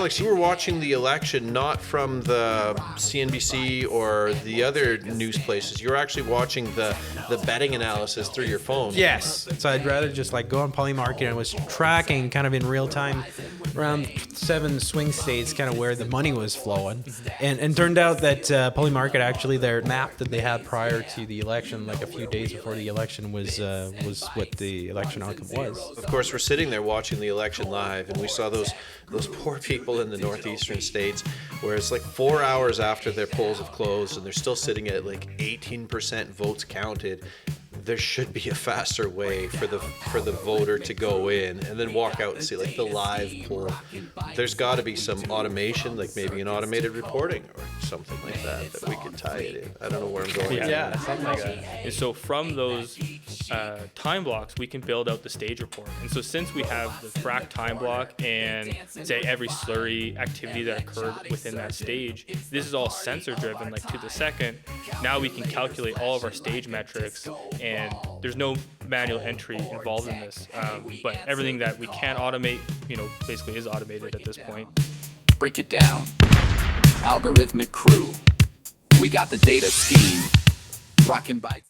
Alex, you were watching the election not from the CNBC or the other news places. You were actually watching the betting analysis through your phone. Yes. So I'd rather just like go on Polymarket, and I was tracking kind of in real time around 7 swing states kind of where the money was flowing. And turned out that Polymarket, actually, their map that they had prior to the election, like a few days before the election, was what the election outcome was. Of course, we're sitting there watching the election live, and we saw those poor people in the northeastern states where it's like 4 hours after their polls have closed and they're still sitting at like 18% votes counted. There should be a faster way for the voter to go in and then walk out and see like the live poll. There's got to be some automation, like maybe an automated reporting or something like that we could tie it in. I don't know where I'm going. Yeah, something like that. And so from those time blocks, we can build out the stage report. And so since we have the track time block and say every slurry activity that occurred within that stage, this is all sensor driven, like to the second. Now we can calculate all of our stage metrics, and there's no manual entry involved in this. But everything that we can automate, basically is automated at this point. Break it down. Algorithmic crew. We got the data scheme. Rockin' bytes.